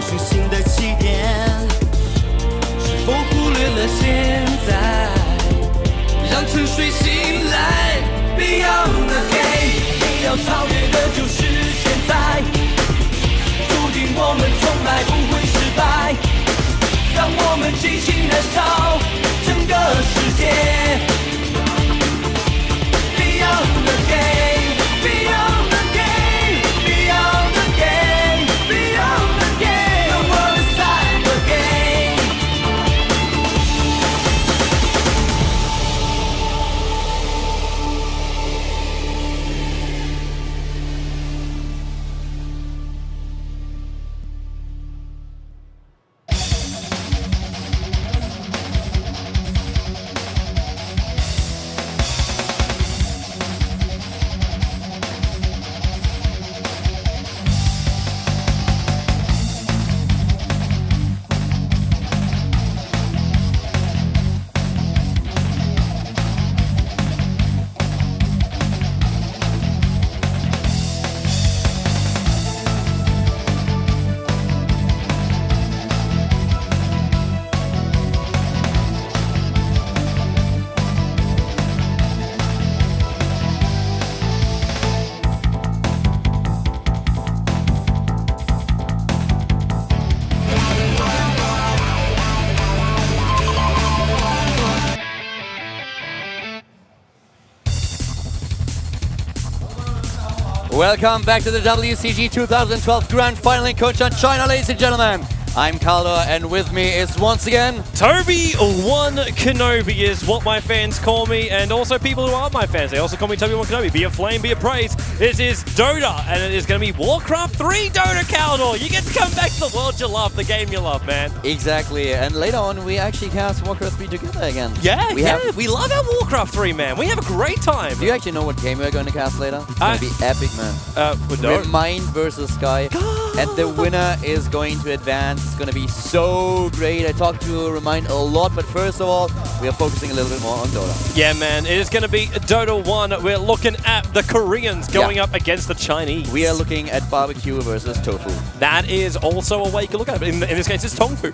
寻新的起点，是否忽略了现在？让沉睡醒来 ，Beyond the Game， 你要超越的就是现在，注定我们从来不会失败，让我们尽情燃烧整个世界。Beyond the game, beyond the game, beyond the game, beyond the game. The world is cyber game. Welcome back to the WCG 2012 Grand Final in Kunshan, China, ladies and gentlemen. I'm Caldo, and with me is once again Toby1 Kenobi is what my fans call me, and also people who aren't my fans, they also call me Toby1 Kenobi. Be it flame, be it praise. It is Dota, and it is going to be Warcraft 3 Dota, Caldo. You get to come back to the world you love, the game you love, man. Exactly, and later on we actually cast Warcraft 3 together again. Yeah, we love our Warcraft 3, man. We have a great time. Do you actually know what game we're going to cast later? It's going to be epic, man. No. Mind versus Sky, and the winner is going to advance. It's going to be so great. I talked to Remind a lot, but first of all, we are focusing a little bit more on Dota. Yeah, man, it is going to be Dota 1. We're looking at the Koreans going up against the Chinese. We are looking at Barbecue versus Tofu. That is also a way you can look at it. In this case, it's TongFu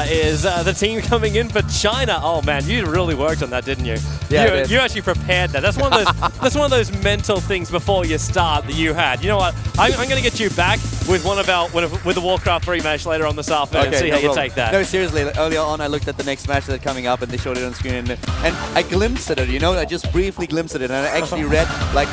is the team coming in for China. Oh man, you really worked on that, didn't you? Yeah, you actually prepared that. That's one of those. That's one of those mental things before you start that you had. You know what? I'm going to get you back with with the Warcraft 3 match later on this afternoon and see how you take that. No, seriously. Earlier on, I looked at the next match that's coming up, and they showed it on screen, and I glimpsed at it. You know, I just briefly glimpsed at it, and I actually read like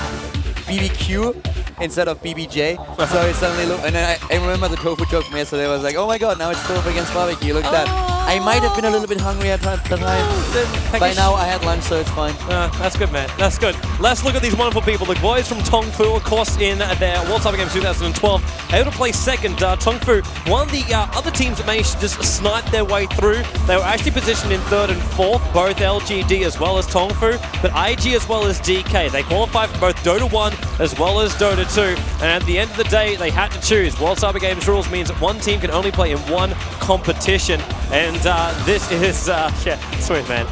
BBQ instead of BBJ. So I suddenly looked, and then I remember the Tofu joke from yesterday. I was like, oh my god, now it's Tofu against Barbecue. Look at that. I might have been a little bit hungry at the time. By now I had lunch, so it's fine. That's good, man. That's good. Let's look at these wonderful people. The boys from TongFu, of course, in their World Cyber Games 2012, able to play second. TongFu, one of the other teams that managed to just snipe their way through. They were actually positioned in third and fourth, both LGD as well as TongFu, but IG as well as DK. They qualified for both Dota 1 as well as Dota 2, and at the end of the day, they had to choose. World Cyber Games rules means that one team can only play in one competition, and this is, yeah, sweet, man.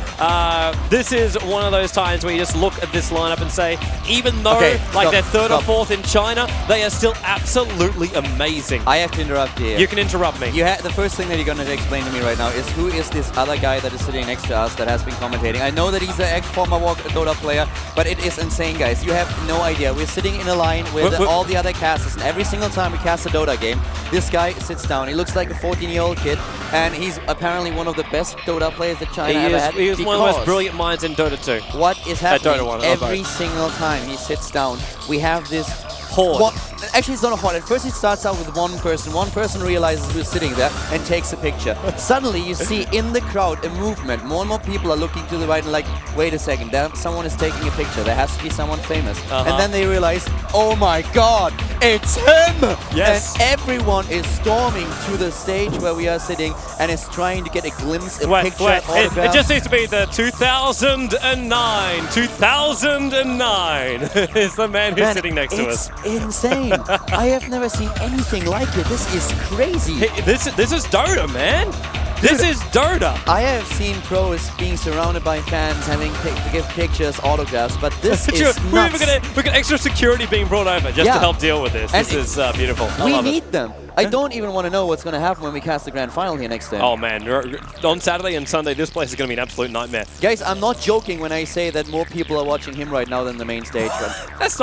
This is one of those times where you just look at this lineup and say, even though they're third or fourth in China, they are still absolutely amazing. I have to interrupt you. You can interrupt me. The first thing that you're going to explain to me right now is who is this other guy that is sitting next to us that has been commentating. I know that he's an ex-former Dota player, but it is insane, guys. You have no idea. We're sitting in a line with all the other casters, and every single time we cast a Dota game, this guy sits down. He looks like a 14-year-old kid, and he's apparently one of the best Dota players that China ever had. He is one of the most brilliant minds in Dota 2. What is happening Dota 1, every single time he sits down? We have this horde. Actually, it's not a horde. At first, it starts out with one person. One person realizes who's sitting there and takes a picture. Suddenly, you see in the crowd a movement. More and more people are looking to the right and like, wait a second, someone is taking a picture. There has to be someone famous. And then they realize, oh my god, it's him! Yes. And everyone is storming to the stage where we are sitting and is trying to get a glimpse, a picture, autograph. It just needs to be the 2009. 2009 is the man who's sitting next to us. It's insane. I have never seen anything like it. This is crazy. This is Dota, man. This is Dota. I have seen pros being surrounded by fans, having to give pictures, autographs, but this is nuts. We got extra security being brought over just to help deal with this. This is beautiful. We need them. I don't even want to know what's going to happen when we cast the grand final here next day. Oh man, on Saturday and Sunday, this place is going to be an absolute nightmare. Guys, I'm not joking when I say that more people are watching him right now than the main stage. But that's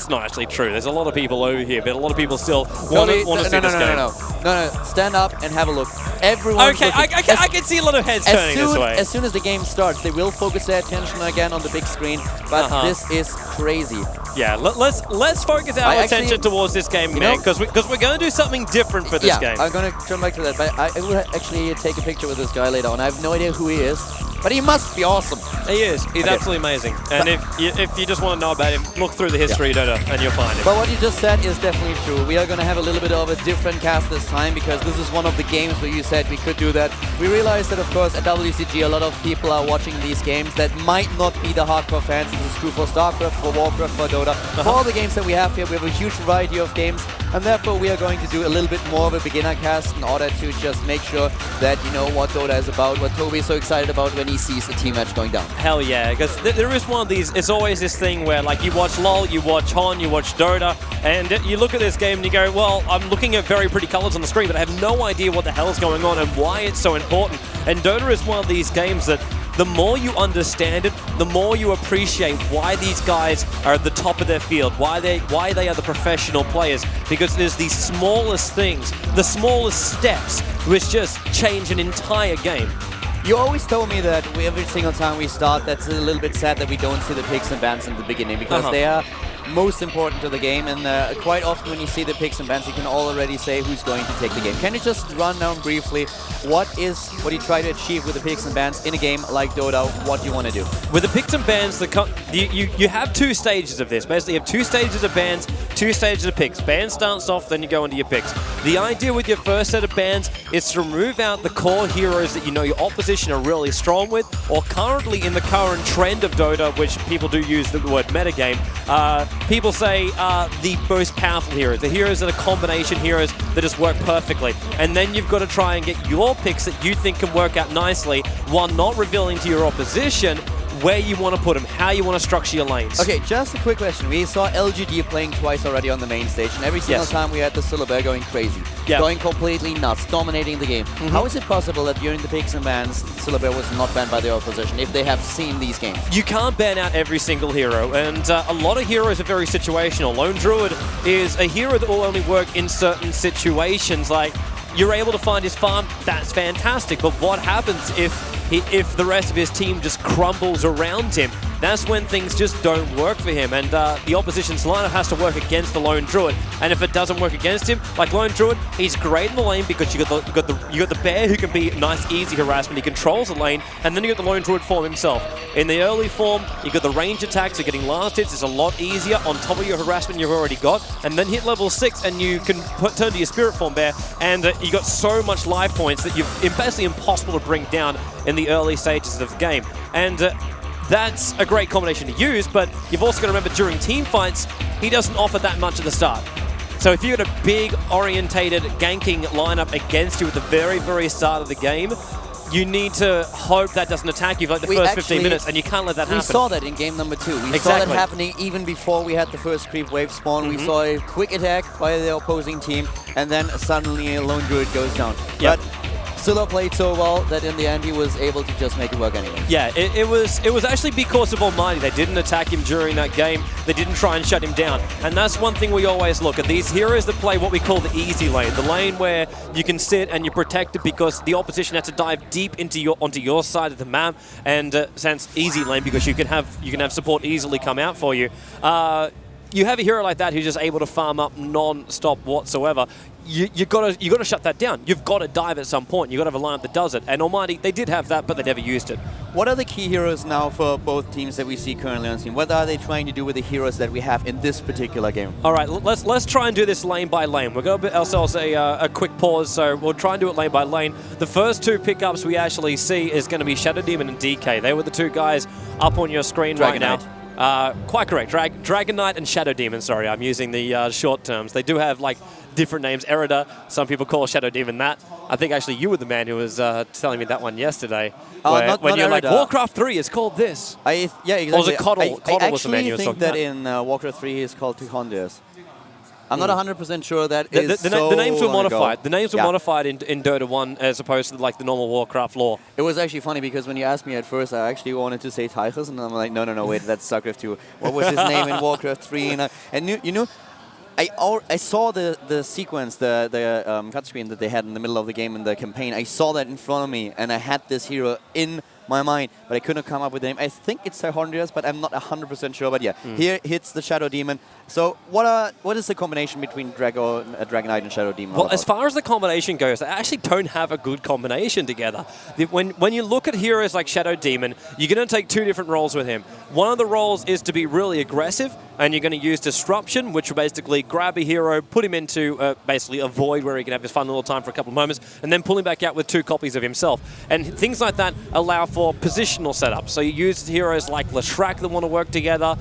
not actually true. There's a lot of people over here, but a lot of people still want to see this game. No, stand up and have a look. Everyone's okay, I can see a lot of heads turning this way. As soon as the game starts, they will focus their attention again on the big screen, but this is crazy. Yeah, let's focus our attention towards this game, man, because we're going to do something different for this game. I'm going to turn back to that, but I will actually take a picture with this guy later on. I have no idea who he is, but he must be awesome. He is. He's absolutely amazing. And if you just want to know about him, look through the history of Dota and you'll find him. But what you just said is definitely true. We are going to have a little bit of a different cast this time because this is one of the games where you said we could do that. We realized that, of course, at WCG, a lot of people are watching these games that might not be the hardcore fans. This is true for StarCraft, for Warcraft, for Dota. For all the games that we have here, we have a huge variety of games, and therefore we are going to do a little bit more of a beginner cast in order to just make sure that you know what Dota is about, what Toby is so excited about when he sees the team match going down. Hell yeah, because there is one of these, it's always this thing where like you watch LoL, you watch Hon, you watch Dota, and you look at this game and you go, well, I'm looking at very pretty colors on the screen, but I have no idea what the hell is going on and why it's so important. And Dota is one of these games that the more you understand it, the more you appreciate why these guys are at the top of their field, why they are the professional players, because there's these smallest things, the smallest steps, which just change an entire game. You always told me that every single time we start, that's a little bit sad that we don't see the picks and bans in the beginning, because they are most important to the game, and quite often when you see the picks and bans, you can already say who's going to take the game. Can you just run down briefly what you try to achieve with the picks and bans in a game like Dota, what you want to do? With the picks and bans, you have two stages of this. Basically, you have two stages of bans, two stages of picks. Ban starts off, then you go into your picks. The idea with your first set of bans is to remove out the core heroes that you know your opposition are really strong with, or currently in the current trend of Dota, which people do use the word metagame, people say the most powerful heroes, the heroes that are combination heroes that just work perfectly. And then you've got to try and get your picks that you think can work out nicely while not revealing to your opposition where you want to put them, how you want to structure your lanes. Okay, just a quick question. We saw LGD playing twice already on the main stage, and every single time we had the Syllabare going crazy, going completely nuts, dominating the game. How is it possible that during the picks and bans, Syllabare was not banned by the opposition if they have seen these games? You can't ban out every single hero, and a lot of heroes are very situational. Lone Druid is a hero that will only work in certain situations, like you're able to find his farm, that's fantastic, but what happens if the rest of his team just crumbles around him? That's when things just don't work for him, and the opposition's lineup has to work against the Lone Druid. And if it doesn't work against him, like Lone Druid, he's great in the lane because you got the bear who can be nice, easy harassment. He controls the lane, and then you got the Lone Druid form himself. In the early form, you got the range attacks, so getting last hits is a lot easier on top of your harassment you've already got. And then hit level 6, and you can turn to your Spirit form bear, and you got so much life points that it's basically impossible to bring down in the early stages of the game. And that's a great combination to use, but you've also got to remember during team fights, he doesn't offer that much at the start. So if you got a big orientated ganking lineup against you at the very, very start of the game, you need to hope that doesn't attack you for like the first 15 minutes, and you can't let that happen. We saw that in game number 2. We saw that happening even before we had the first creep wave spawn. We saw a quick attack by the opposing team, and then suddenly a Lone Druid goes down. But Scylla played so well that in the end he was able to just make it work anyway. Yeah, it was actually because of Almighty. They didn't attack him during that game. They didn't try and shut him down. And that's one thing we always look at. These heroes that play what we call the easy lane. The lane where you can sit and you're protected because the opposition has to dive deep onto your side of the map. And since easy lane, because you can have support easily come out for you. You have a hero like that who's just able to farm up non-stop whatsoever. You gotta shut that down. You've got to dive at some point. You've got to have a lineup that does it. And Almighty, they did have that, but they never used it. What are the key heroes now for both teams that we see currently on the team? What are they trying to do with the heroes that we have in this particular game? All right, let's try and do this lane by lane. We're going to give ourselves a quick pause, so we'll try and do it lane by lane. The first two pickups we actually see is going to be Shadow Demon and DK. They were the two guys up on your screen right now. Quite correct. Dragon Knight and Shadow Demon. Sorry, I'm using the short terms. They do have like different names. Erida, some people call Shadow Demon that. I think actually you were the man who was telling me that one yesterday. When you're like, Warcraft 3 is called this. Yeah, exactly. Or was it Coddle? Coddle was the man you were I talking think about. that in Warcraft 3 is called Tikhondius. I'm not 100% sure that the names were modified. The names were Yeah. modified in Dota 1 as opposed to like the normal Warcraft lore. It was actually funny because when you asked me at first, I actually wanted to say Tychus, and I'm like, no, wait, that's StarCraft 2. What was his name in Warcraft 3? And I saw the sequence, the cutscene that they had in the middle of the game in the campaign. I saw that in front of me, and I had this hero in my mind, but I couldn't come up with the name. I think it's Tychondius, but I'm not 100% sure. But yeah, here hits the Shadow Demon. So what is the combination between Dragon Knight and Shadow Demon? Well, as far as the combination goes, they actually don't have a good combination together. When you look at heroes like Shadow Demon, you're going to take two different roles with him. One of the roles is to be really aggressive, and you're going to use Disruption, which will basically grab a hero, put him into basically a void where he can have his fun little time for a couple of moments, and then pull him back out with 2 copies of himself. And things like that allow for positional setups. So you use heroes like Leshrac that want to work together.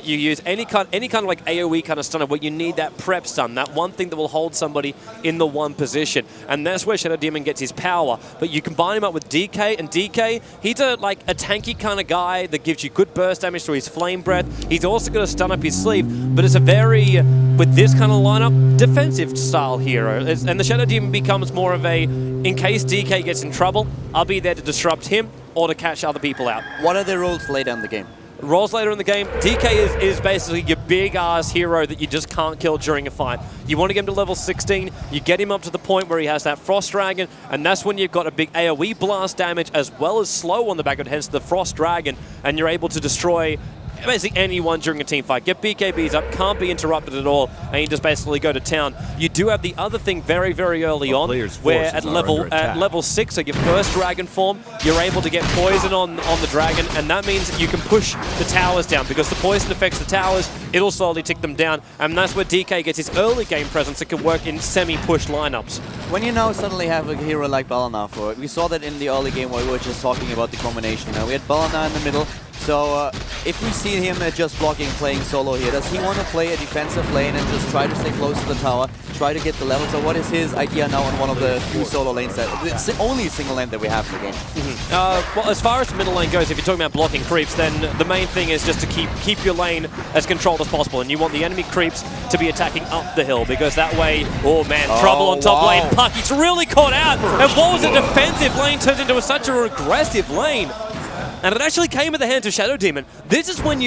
You use any kind of like AoE kind of stunner where you need that prep stun, that one thing that will hold somebody in the one position. And that's where Shadow Demon gets his power. But you combine him up with DK, and DK, he's a tanky kind of guy that gives you good burst damage through his Flame Breath. He's also got a stun up his sleeve, but it's a very, with this kind of lineup, defensive style hero. And the Shadow Demon becomes more of a, in case DK gets in trouble, I'll be there to disrupt him or to catch other people out. What are the roles later in the game? Roles later in the game, DK is basically your big-ass hero that you just can't kill during a fight. You want to get him to level 16, you get him up to the point where he has that Frost Dragon, and that's when you've got a big AoE blast damage as well as slow on the back of it, hence the Frost Dragon, and you're able to destroy basically anyone during a team fight. Get BKBs up, can't be interrupted at all, and you just basically go to town. You do have the other thing very, very early on, where at level 6, so your first dragon form, you're able to get poison on the dragon, and that means that you can push the towers down, because the poison affects the towers, it'll slowly tick them down, and that's where DK gets his early game presence that can work in semi-push lineups. When you now suddenly have a hero like Balana for it, we saw that in the early game where we were just talking about the combination. Now we had Balana in the middle, so if we see him just blocking, playing solo here, does he want to play a defensive lane and just try to stay close to the tower, try to get the level? So what is his idea now on one of the few solo lanes that it's the only single lane that we have in the game? Well, as far as the middle lane goes, if you're talking about blocking creeps, then the main thing is just to keep your lane as controlled as possible, and you want the enemy creeps to be attacking up the hill, because that way, oh man, trouble on top lane. Pucky's really caught out, and what was a defensive lane turns into such an aggressive lane. And it actually came at the hands of Shadow Demon. This is when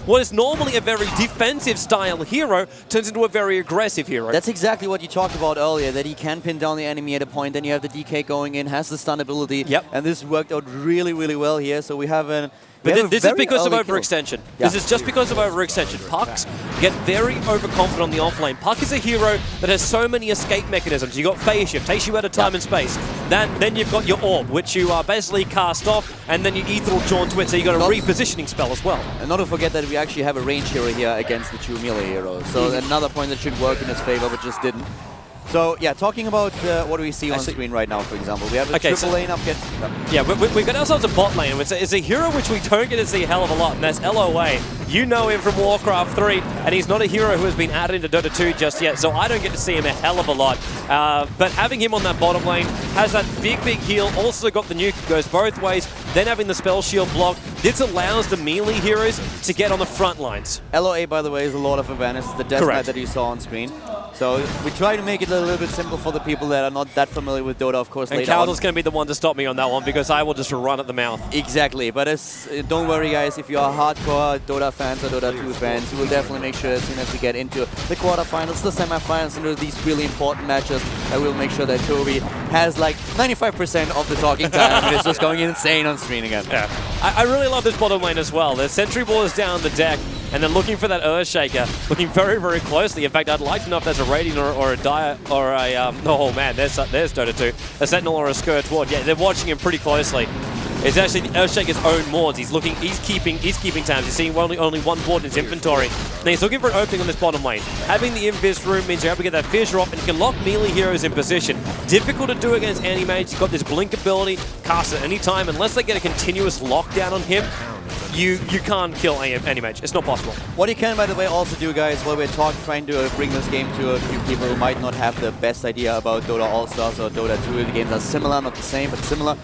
what is normally a very defensive style hero turns into a very aggressive hero. That's exactly what you talked about earlier, that he can pin down the enemy at a point, then you have the DK going in, has the stun ability, and this worked out really, really well here. So we have an... But this is because of overextension. Yeah. This is just because of overextension. Pucks get very overconfident on the offlane. Puck is a hero that has so many escape mechanisms. You got Phase Shift, takes you out of time and space. Then you've got your Orb, which you basically cast off, and then you Ethereal Jaunt to it, so you got a repositioning spell as well. And not to forget that we actually have a range hero here against the 2 melee heroes. So another point that should work in his favor, but just didn't. So, yeah, talking about what do we see on screen right now, for example. We have a triple lane up here. Yeah, we've got ourselves a bot lane. It's a hero which we don't get to see a hell of a lot, and that's LOA. You know him from Warcraft 3, and he's not a hero who has been added into Dota 2 just yet, so I don't get to see him a hell of a lot. But having him on that bottom lane has that big heal, also got the nuke, goes both ways, then having the spell shield block. This allows the melee heroes to get on the front lines. LOA, by the way, is a Lord of Awareness, the Death Knight that you saw on screen. So we try to make it a little bit simple for the people that are not that familiar with Dota, of course. And Caldwell's going to be the one to stop me on that one, because I will just run at the mouth. Exactly, but don't worry guys, if you are hardcore Dota fans or Dota 2 fans, you will definitely make sure as soon as we get into the quarterfinals, the semifinals, and these really important matches, I will make sure that Toby has like 95% of the talking time and is just going insane on screen again. Yeah, I really love this bottom lane as well. The Sentry Ball is down the deck, and then looking for that Earthshaker, looking very, very closely. In fact, I'd like to know if there's a Radiant or a Dire or a, oh man, there's Dota 2, a Sentinel or a Scourge Ward. Yeah, they're watching him pretty closely. It's actually the Earthshaker's own wards. He's keeping tabs. He's seeing only one ward in his inventory. And he's looking for an opening on this bottom lane. Having the Invis room means you're able to get that fissure off, and you can lock melee heroes in position. Difficult to do against anti-mage. You've got this blink ability, cast at any time, unless they get a continuous lockdown on him. you can't kill any mage. It's not possible. What you can, by the way, also do, guys, while we're trying to bring this game to a few people who might not have the best idea about Dota All-Stars or Dota 2, the games are similar, not the same, but similar.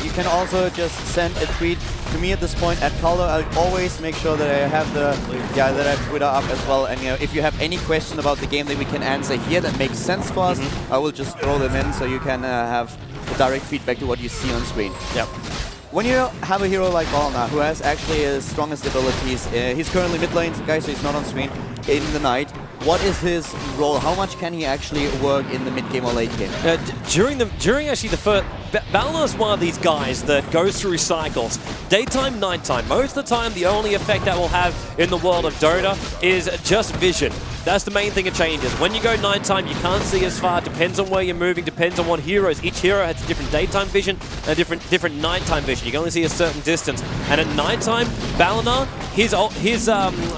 You can also just send a tweet to me at this point at Calder. I'll always make sure that I have that I have Twitter up as well. And if you have any question about the game that we can answer here that makes sense for us, I will just throw them in so you can have the direct feedback to what you see on screen. Yep. When you have a hero like Balna, who has actually his strongest abilities, he's currently mid lane, guys, so he's not on screen, in the night. What is his role? How much can he actually work in the mid game or late game? During actually the first, Balna is one of these guys that goes through cycles. Daytime, nighttime. Most of the time, the only effect that will have in the world of Dota is just vision. That's the main thing it changes. When you go nighttime, you can't see as far. Depends on where you're moving, depends on what heroes. Each hero has a different daytime vision and a different nighttime vision. You can only see a certain distance. And at nighttime, Balna, his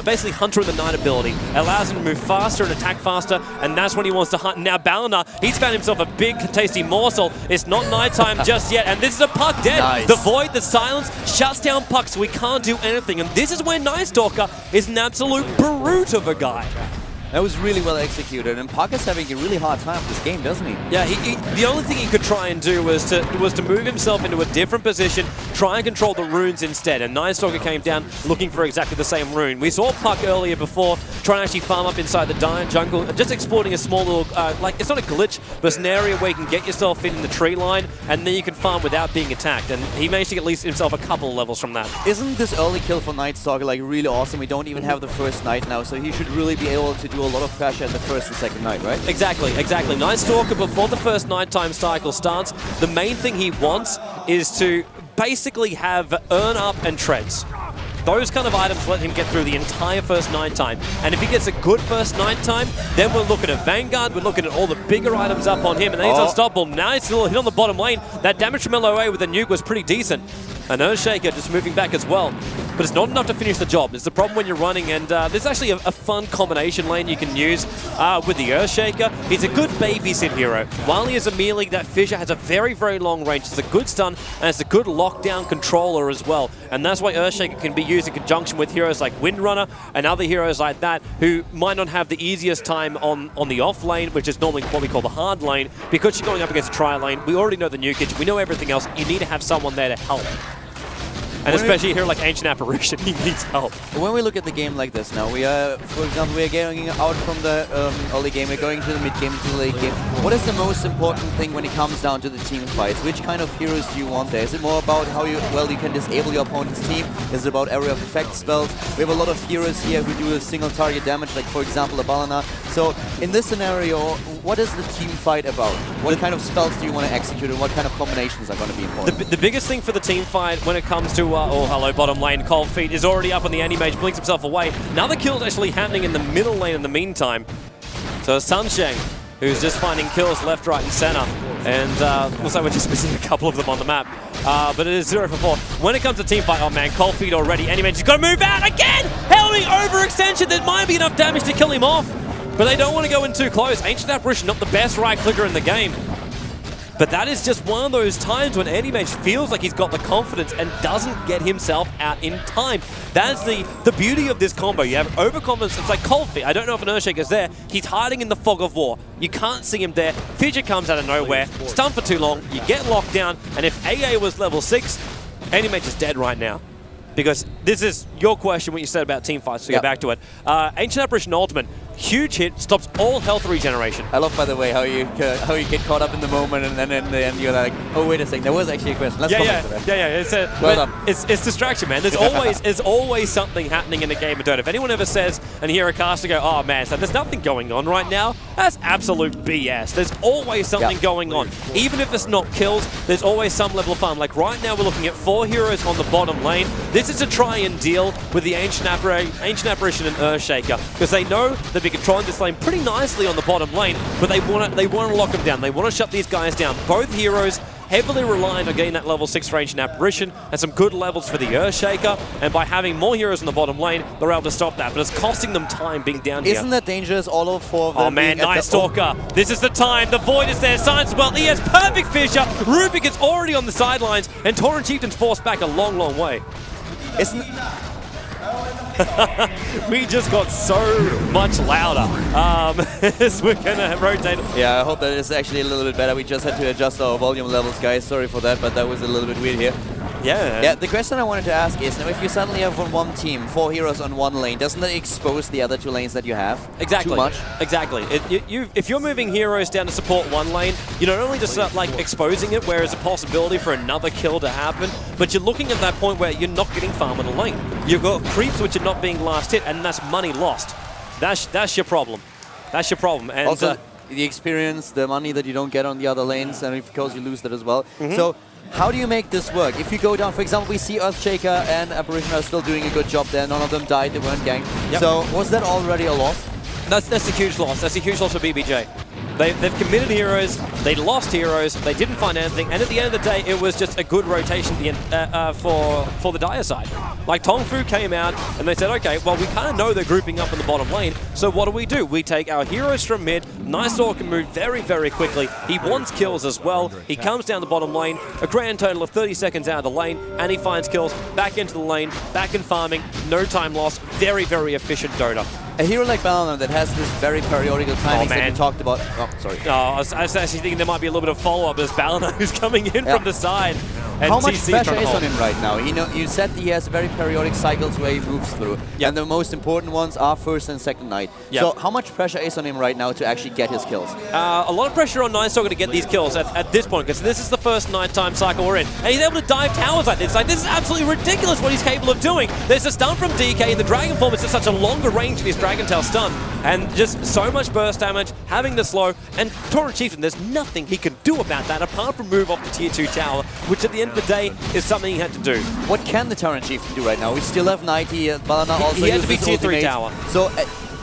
basically Hunter of the Night ability allows him to move faster and attack faster, and that's when he wants to hunt. Now Balna, he's found himself a big, tasty morsel. It's not nighttime just yet, and this is a puck dead. Nice. The Void, the silence, shuts down puck, so we can't do anything. And this is where Night Stalker is an absolute brute of a guy. That was really well executed, and Puck is having a really hard time with this game, doesn't he? Yeah, the only thing he could try and do was to move himself into a different position, try and control the runes instead, and Night Stalker came down looking for exactly the same rune. We saw Puck earlier before trying to actually farm up inside the jungle, just exploiting a small little, like, it's not a glitch, but it's an area where you can get yourself in the tree line, and then you can farm without being attacked, and he managed to get at least himself a couple of levels from that. Isn't this early kill for Night Stalker like really awesome? We don't even have the first night now, so he should really be able to do a lot of pressure in the first and second night, right? Exactly. Night Stalker, before the first nighttime cycle starts, the main thing he wants is to basically have earn up and treads. Those kind of items let him get through the entire first nighttime. And if he gets a good first nighttime, then we're looking at Vanguard, we're looking at all the bigger items up on him, and then he's unstoppable. Now he's still hit on the bottom lane. That damage from LOA with the nuke was pretty decent. And Earthshaker just moving back as well. But it's not enough to finish the job. It's the problem when you're running, and there's actually a fun combination lane you can use with the Earthshaker. He's a good babysit hero. While he is a melee, that Fissure has a very, very long range. It's a good stun, and it's a good lockdown controller as well. And that's why Earthshaker can be used in conjunction with heroes like Windrunner and other heroes like that who might not have the easiest time on the off lane, which is normally what we call the hard lane. Because you're going up against a tri lane, we already know the nukage, we know everything else. You need to have someone there to help. And especially here like Ancient Apparition, he needs help. When we look at the game like this now, we are, for example, we are getting out from the early game, we're going to the mid game, to the late game. What is the most important thing when it comes down to the team fights? Which kind of heroes do you want there? Is it more about how you can disable your opponent's team? Is it about area of effect spells? We have a lot of heroes here who do a single target damage, like for example a Balana. So in this scenario, what is the team fight about? What kind of spells do you want to execute, and what kind of combinations are going to be important? The biggest thing for the team fight when it comes to oh hello bottom lane, Cold Feet is already up on the anti-mage, blinks himself away. Another kill's actually happening in the middle lane in the meantime. So Sunshang, who's just finding kills left, right and center. And looks like we're just missing a couple of them on the map. But it is 0 for 4. When it comes to team fight, oh man, Cold Feet already, anti-mage has got to move out again! Helming overextension, there might be enough damage to kill him off. But they don't want to go in too close. Ancient Apparition, not the best right clicker in the game. But that is just one of those times when anti-mage feels like he's got the confidence and doesn't get himself out in time. That's the beauty of this combo. You have overconfidence. It's like Cold Feet. I don't know if an Earthshaker's there. He's hiding in the fog of war. You can't see him there. Fissure comes out of nowhere. Stun for too long. You get locked down. And if AA was level 6, anti-mage is dead right now. Because this is your question, what you said about team fights, to go back to it. Ancient Apparition Ultimate, huge hit, stops all health regeneration. I love, by the way, how you get caught up in the moment, and then in the end you're like, oh wait a second, there was actually a question. Let's comment to that. Yeah. Well done. It's distraction, man. There's always something happening in a game of Dota. If anyone ever says and hear a caster go, oh man, so there's nothing going on right now, that's absolute BS. There's always something going on. Even if it's not kills, there's always some level of fun. Like right now we're looking at 4 heroes on the bottom lane. This is to try and deal with the Ancient Apparition and Earthshaker, because they know they've been controlling this lane pretty nicely on the bottom lane, but they want to lock them down. They want to shut these guys down. Both heroes heavily reliant on getting that level 6 range in Apparition and some good levels for the Earthshaker, and by having more heroes in the bottom lane, they're able to stop that, but it's costing them time being down here. Isn't that dangerous, all of 4 of them? Oh man, Night Stalker, this is the time, the Void is there, Science as well, he has perfect Fissure, Rubik is already on the sidelines, and Tauren Chieftain's forced back a long, long way. Isn't We just got so much louder as we're going to rotate. Yeah, I hope that is actually a little bit better. We just had to adjust our volume levels, guys. Sorry for that, but that was a little bit weird here. Yeah. The question I wanted to ask is, now if you suddenly have on one team 4 heroes on one lane, doesn't that expose the other 2 lanes that you have? Exactly. Too much? Exactly. If you're moving heroes down to support one lane, you're not only just like exposing it, where there's a possibility for another kill to happen, but you're looking at that point where you're not getting farm on the lane. You've got creeps which are not being last hit, and that's money lost. That's your problem. That's your problem. And also, the experience, the money that you don't get on the other lanes, and of course you lose that as well. So how do you make this work? If you go down, for example, we see Earthshaker and Apparition are still doing a good job there. None of them died, they weren't ganked. Yep. So was that already a loss? That's a huge loss. That's a huge loss for BBJ. They've committed heroes, they lost heroes, they didn't find anything, and at the end of the day, it was just a good rotation for the Dire side. Like, TongFu came out, and they said, okay, well, we kind of know they're grouping up in the bottom lane, so what do? We take our heroes from mid. Niceor can move very, very quickly. He wants kills as well. He comes down the bottom lane, a grand total of 30 seconds out of the lane, and he finds kills, back into the lane, back in farming, no time lost, very, very efficient Dota. A hero like Balana that has this very periodical timings that you talked about. Oh, sorry. I was actually thinking there might be a little bit of follow-up as Balana who's coming in from the side. And how much TC pressure is on him right now? You said he has very periodic cycles where he moves through. Yep. And the most important ones are first and second night. Yep. So how much pressure is on him right now to actually get his kills? A lot of pressure on Niceor to get these kills at this point, because this is the first nighttime cycle we're in. And he's able to dive towers like this. Like, this is absolutely ridiculous what he's capable of doing. There's a stun from DK, and the Dragon Form is just such a longer range in his Dragon Tail stun. And just so much burst damage, having the slow, and Tauren Chieftain, there's nothing he can do about that apart from move off the tier 2 tower, which at the end of the day is something he had to do. What can the Tauren Chieftain do right now? We still have 90, Balana also he has to be uses tier 3 ultimate. tower. So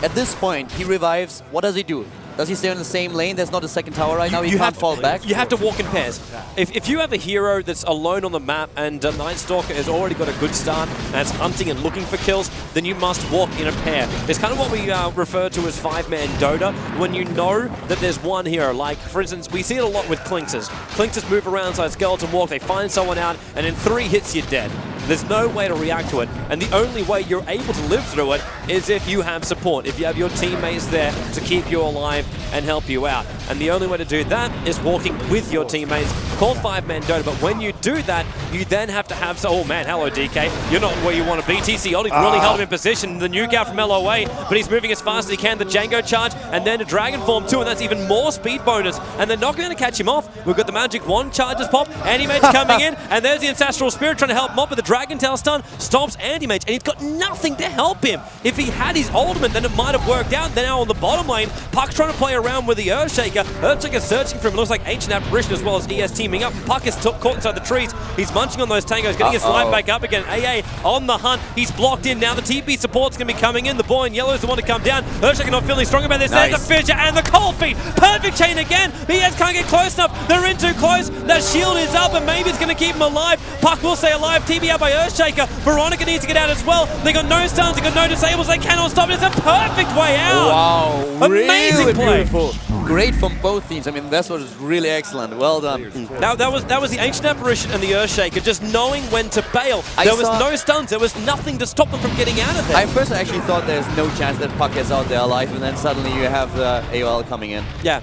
at this point, he revives. What does he do? Does he stay in the same lane? There's not a second tower right now. He can't fall back. You have to walk in pairs. If you have a hero that's alone on the map and Night Stalker has already got a good start and it's hunting and looking for kills, then you must walk in a pair. It's kind of what we refer to as 5-man Dota, when you know that there's one hero. Like, for instance, we see it a lot with Clinxers. Clinxers move around like Skeleton Walk, they find someone out, and in 3 hits you're dead. There's no way to react to it, and the only way you're able to live through it is if you have support, if you have your teammates there to keep you alive and help you out. And the only way to do that is walking with your teammates, called 5-man Dota. But when you do that, you then have to have... Oh man, hello DK. You're not where you want to be. TC Ollie's really held him in position. The nuke out from LOA, but he's moving as fast as he can. The Django charge, and then a Dragon Form too, and that's even more speed bonus. And they're not going to catch him off. We've got the Magic Wand charges pop. Anti-Mage coming in, and there's the Ancestral Spirit trying to help him up with the Dragon Tail stun. Stops Anti-Mage, and he's got nothing to help him. If he had his ultimate, then it might have worked out. Then now on the bottom lane, Puck's trying to play around with the Earthshaker. Earthshaker's searching for him. It looks like Ancient Apparition as well as ES teaming up. Puck is caught inside the trees. He's munching on those tangos, getting his line back up again. AA on the hunt. He's blocked in now. The TP support's going to be coming in. The boy in yellow is the one to come down. Earthshaker not feeling strong about this. Nice. There's the Fissure and the Cold Feet. Perfect chain again. ES can't get close enough. They're in too close. That shield is up, and maybe it's going to keep him alive. Puck will stay alive. TP out by Earthshaker. Veronica needs to get out as well. They got no stuns. They got no disables. They cannot stop it. It's a perfect way out. Wow. Amazing really play. Beautiful. Great from both teams. I mean, that was really excellent. Well done. That was the Ancient Apparition and the Earthshaker, just knowing when to bail. There was no stuns. There was nothing to stop them from getting out of there. I first actually thought there's no chance that Puck is out there alive, and then suddenly you have the AOL coming in. Yeah.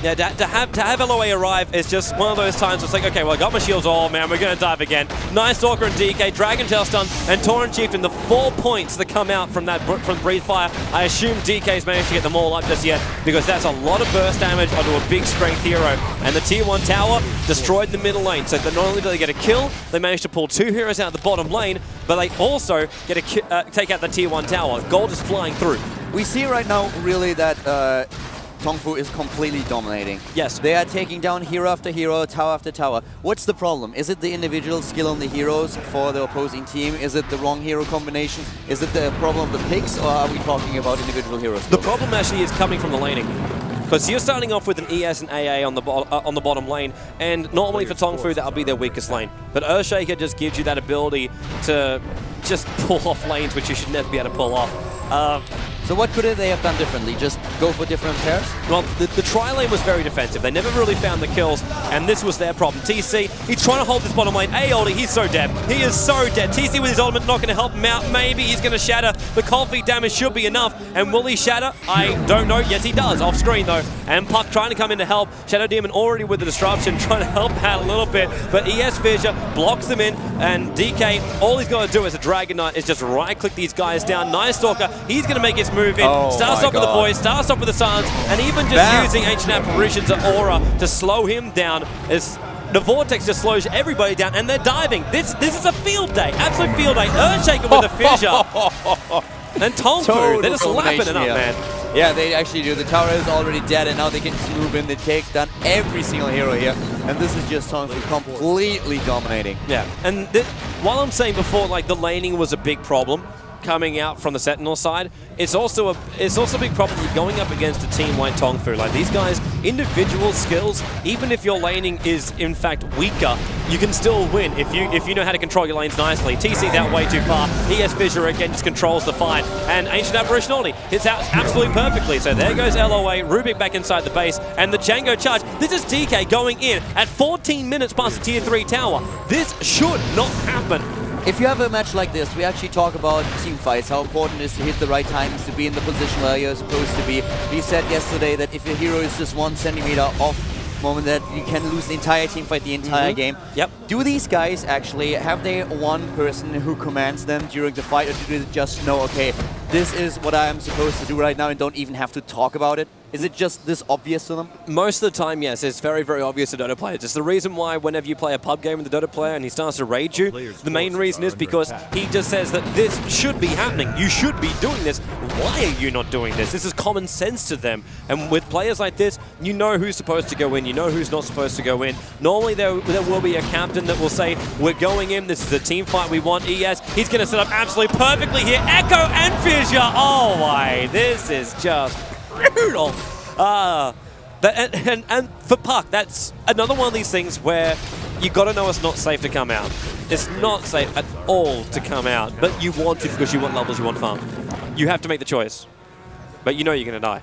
Yeah, to have LOA arrive is just one of those times it's like, okay, well, I got my shields. Oh, man, we're going to dive again. Nice Stalker and DK, Dragon Tail stun, and Tauren Chieftain, the 4 points that come out from that from Breathe Fire. I assume DK's managed to get them all up just yet, because that's a lot of burst damage onto a big strength hero. And the tier 1 tower destroyed the middle lane. So that not only do they get a kill, they managed to pull 2 heroes out of the bottom lane, but they also get take out the tier 1 tower. Gold is flying through. We see right now really that TongFu is completely dominating. Yes. They are taking down hero after hero, tower after tower. What's the problem? Is it the individual skill on the heroes for the opposing team? Is it the wrong hero combination? Is it the problem of the picks, or are we talking about individual heroes? The problem actually is coming from the laning. Because you're starting off with an ES and AA on the bottom lane, and normally for TongFu that'll be their weakest lane. But Earthshaker just gives you that ability to just pull off lanes which you should never be able to pull off. So what could they have done differently? Just go for different pairs? Well, the tri-lane was very defensive. They never really found the kills, and this was their problem. TC, he's trying to hold this bottom lane. Oldie, he's so dead. He is so dead. TC with his ultimate not going to help him out. Maybe he's going to shatter. The cold feet damage should be enough. And will he shatter? I don't know. Yes, he does. Off screen, though. And Puck trying to come in to help. Shadow Demon already with the disruption, trying to help out a little bit. But ES Fissure blocks them in, and DK, all he's got to do as a Dragon Knight is just right-click these guys down. Nice Stalker. He's going to make his move in. Starts off with the voice, starts off with the silence, and even just using Ancient Apparition's aura to slow him down as the Vortex just slows everybody down, and they're diving. This is a field day, absolute field day. Earthshaker with a fissure. And TongFu, they're just lapping it up, man. Yeah, they actually do. The tower is already dead, and now they can just move in. They take down every single hero here, and this is just TongFu completely dominating. Yeah, and while I'm saying before, like, the laning was a big problem coming out from the Sentinel side, it's also a big problem you're going up against a team like TongFu. Like, these guys, individual skills, even if your laning is in fact weaker, you can still win if you know how to control your lanes nicely. TC's out way too far. ES Fissure again just controls the fight, and Ancient Apparition only hits out absolutely perfectly. So there goes LOA, Rubik back inside the base, and the Django charge. This is DK going in at 14 minutes past the tier 3 tower. This should not happen. If you have a match like this, we actually talk about team fights, how important it is to hit the right times, to be in the position where you're supposed to be. We said yesterday that if your hero is just 1 centimeter off moment, that you can lose the entire team fight, the entire game. Yep. Do these guys actually, have they one person who commands them during the fight, or do they just know, okay, this is what I am supposed to do right now and don't even have to talk about it? Is it just this obvious to them? Most of the time, yes. It's very, very obvious to Dota players. It's the reason why whenever you play a pub game with the Dota player and he starts to rage you, the main reason is because he just says that this should be happening. You should be doing this. Why are you not doing this? This is common sense to them. And with players like this, you know who's supposed to go in. You know who's not supposed to go in. Normally, there will be a captain that will say, we're going in. This is a team fight. We want ES. He's going to set up absolutely perfectly here. Echo and Fissure. Oh, my. This is just brutal. And for Puck, that's another one of these things where you got to know it's not safe to come out. It's not safe at all to come out, but you want to because you want levels, you want farm. You have to make the choice, but you know you're going to die.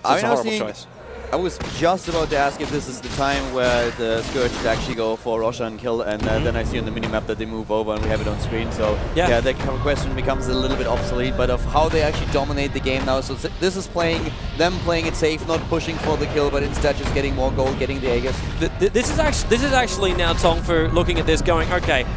So it's a horrible choice. I was just about to ask if this is the time where the Scourge should actually go for Roshan kill, and then I see on the minimap that they move over and we have it on screen. So yeah, that question becomes a little bit obsolete, but of how they actually dominate the game now. So this is them playing it safe, not pushing for the kill, but instead just getting more gold, getting the Aegis. This is actually now TongFu looking at this going, okay,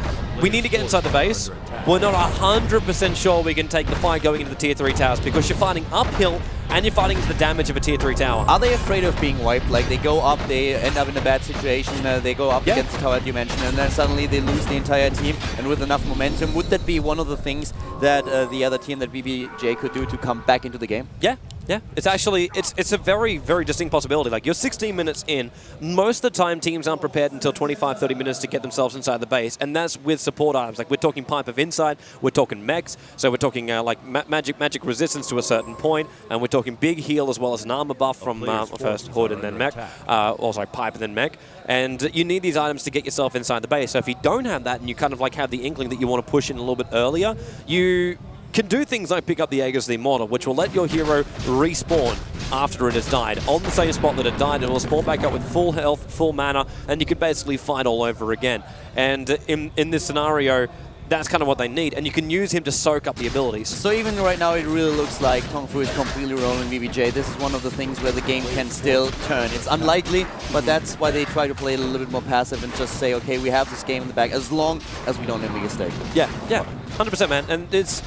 we need to get inside the base. We're not 100% sure we can take the fight going into the tier 3 towers because you're fighting uphill and you're fighting into the damage of a tier 3 tower. Are they afraid of being wiped? Like, they go up, they end up in a bad situation, they go up against the tower that you mentioned, and then suddenly they lose the entire team, and with enough momentum, would that be one of the things that the other team, that BBJ, could do to come back into the game? Yeah. Yeah, it's actually, it's a very, very distinct possibility. Like, you're 16 minutes in. Most of the time, teams aren't prepared until 25, 30 minutes to get themselves inside the base, and that's with support items. Like, we're talking Pipe of Insight, we're talking mechs, so we're talking like magic resistance to a certain point, and we're talking big heal as well as an armor buff from first Hood and then mech, also Pipe and then mech. And you need these items to get yourself inside the base. So if you don't have that, and you kind of like have the inkling that you want to push in a little bit earlier, you can do things like pick up the Aegis the Immortal, which will let your hero respawn after it has died on the same spot that it died, and it will spawn back up with full health, full mana, and you can basically fight all over again. And in this scenario, that's kind of what they need, and you can use him to soak up the abilities. So even right now, it really looks like TongFu is completely rolling BBJ. This is one of the things where the game can still turn. It's unlikely, but that's why they try to play it a little bit more passive and just say, okay, we have this game in the back, as long as we don't make a mistake. Yeah, 100%, man. And it's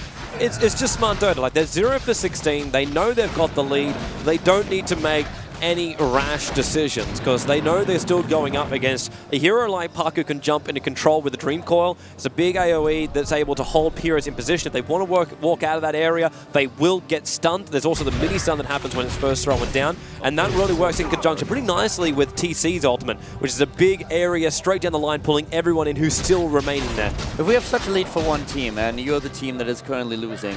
just smart Dota. Like, they're 0 for 16. They know they've got the lead. They don't need to make any rash decisions because they know they're still going up against a hero like Puck who can jump into control with the Dream Coil. It's a big AoE that's able to hold Pyrrhus in position. If they want to walk out of that area, they will get stunned. There's also the mini stun that happens when it's first thrown down, and that really works in conjunction pretty nicely with TC's ultimate, which is a big area straight down the line, pulling everyone in who's still remaining there. If we have such a lead for one team, and you're the team that is currently losing,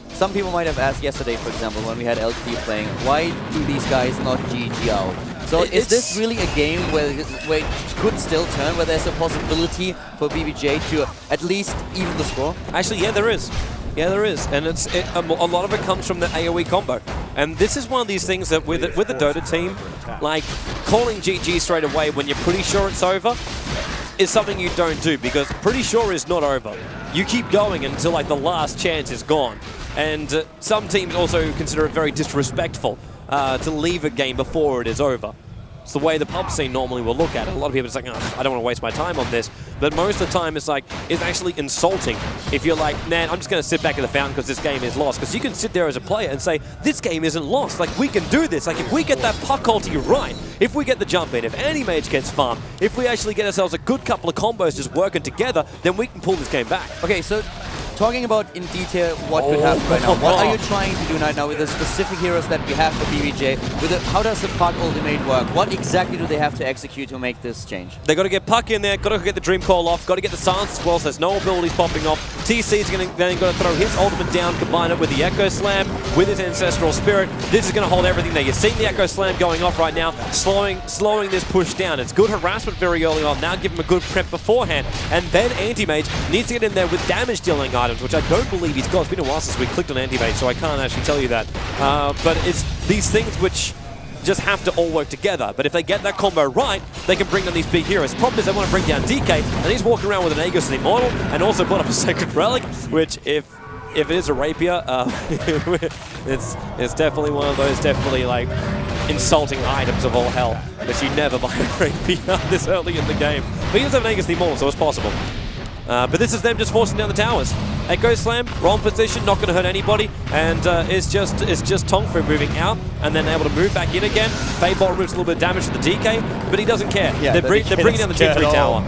some people might have asked yesterday, for example, when we had LT playing, why do these guys not GG out? So is this really a game where it could still turn, where there's a possibility for BBJ to at least even the score? Actually, yeah, there is. Yeah, there is, and a lot of it comes from the AoE combo. And this is one of these things that with the Dota team, like calling GG straight away when you're pretty sure it's over is something you don't do, because pretty sure is not over. You keep going until like the last chance is gone. And some teams also consider it very disrespectful to leave a game before it is over. It's the way the pub scene normally will look at it. A lot of people are just like, oh, I don't want to waste my time on this. But most of the time, it's like, it's actually insulting if you're like, man, I'm just going to sit back in the fountain because this game is lost. Because you can sit there as a player and say, this game isn't lost. Like, we can do this. Like, if we get that puck ulti right, if we get the jump in, if Anti-Mage gets farmed, if we actually get ourselves a good couple of combos just working together, then we can pull this game back. Okay, so talking about in detail what could happen right now. What are you trying to do right now with the specific heroes that we have for BBJ? How does the puck ultimate work? What exactly do they have to execute to make this change? They got to get puck in there, got to get the Dream Call off, got to get the silence as well, so there's no abilities popping off. TC's then got to throw his ultimate down, combine it with the Echo Slam, with his Ancestral Spirit. This is going to hold everything there. You're seeing the Echo Slam going off right now, slowing this push down. It's good harassment very early on. Now give him a good prep beforehand, and then Anti-Mage needs to get in there with damage dealing items, which I don't believe he's got. It's been a while since we clicked on Anti-Mage, so I can't actually tell you that. But it's these things which just have to all work together. But if they get that combo right, they can bring down these big heroes. The problem is they want to bring down DK, and he's walking around with an Aegis and Immortal, and also brought up a Sacred Relic, which if it is a Rapier, it's definitely one of those like insulting items of all hell that you never buy a Rapier this early in the game. But he does have an Aegis and Immortal, so it's possible. But this is them just forcing down the towers. Echo Slam, wrong position, not going to hurt anybody, and it's just TongFu moving out and then able to move back in again. Fadeball removes a little bit of damage to the DK, but he doesn't care. Yeah, they're bringing down the Tier 3 tower.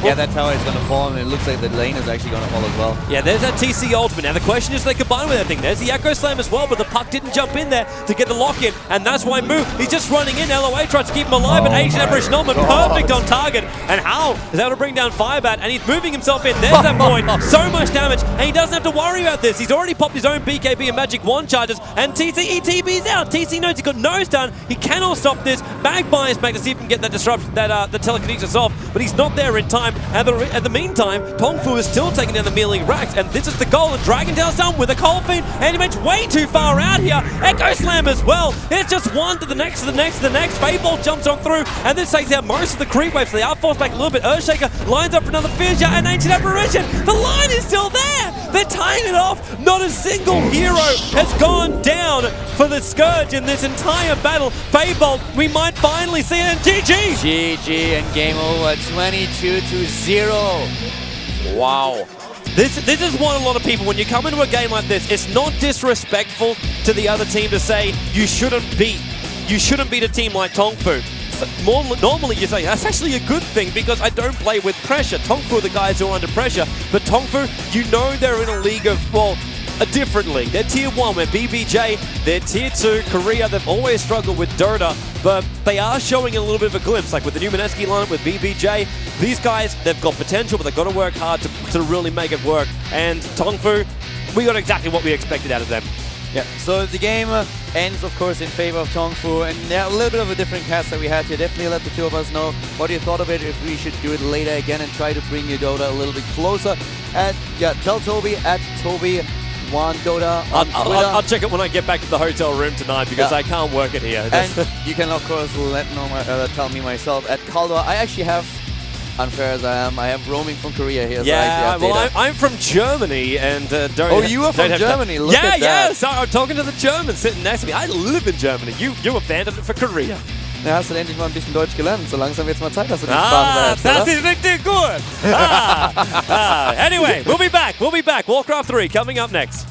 Yeah, that tower is going to fall, and it looks like the lane is actually going to fall as well. Yeah, there's that TC ultimate. Now the question is, they combine with everything. There's the Echo Slam as well, but the puck didn't jump in there to get the lock in, and that's why Moo, he's just running in. LOA tries to keep him alive, but Asian Average Noman, perfect on target. And Hal is able to bring down Firebat, and he's moving himself in. There's that point. So much damage, and he doesn't have to worry about this. He's already popped his own BKB and Magic Wand charges, and TC ETB's out. TC knows he's got no stun. He cannot stop this. Magpie is back to see if he can get that disruption, the telekinesis off, but he's not there in time. And at the meantime, TongFu is still taking down the Mealing Rax, and this is the goal. And Dragon Tail's done with a Cold Fiend. Anti-Mage way too far out here. Echo Slam as well. It's just one to the next, to the next, to the next. Fadeball jumps on through, and this takes out most of the creep waves. So they are forced back a little bit. Earthshaker lines up for another Fissure, and Ancient Apparition. The line is still there. They're tying it off. Not a single hero has gone down for the Scourge in this entire battle. Fadeball, we might finally see it in GG. GG and game over, 22-0. Wow. This is what a lot of people, when you come into a game like this, it's not disrespectful to the other team to say you shouldn't beat a team like TongFu. Normally you say that's actually a good thing because I don't play with pressure. TongFu are the guys who are under pressure, but TongFu, you know they're in a league of, well, a different league. They're Tier 1, where BBJ, they're Tier 2, Korea, they've always struggled with Dota, but they are showing a little bit of a glimpse, like with the new Mineski lineup with BBJ. These guys, they've got potential, but they've got to work hard to really make it work. And TongFu, we got exactly what we expected out of them. Yeah, so the game ends, of course, in favor of TongFu, and yeah, a little bit of a different cast that we had here. Definitely let the two of us know what you thought of it, if we should do it later again and try to bring you Dota a little bit closer. And yeah, tell Toby at Toby1 Dota on Twitter. I'll check it when I get back to the hotel room tonight because I can't work it here. And you can, of course, tell me myself at Kaldor. I actually have, unfair as I am, I have roaming from Korea here. Yeah, so well, I'm from Germany and don't. Oh, you are from Germany? Look at that. Yeah, so I'm talking to the German sitting next to me. I live in Germany. You abandoned it for Korea. Ja, hast du endlich mal ein bisschen Deutsch gelernt. So langsam wird's mal Zeit, dass du die Sprache lernst, das ist richtig gut. Anyway, we'll be back. Warcraft 3 coming up next.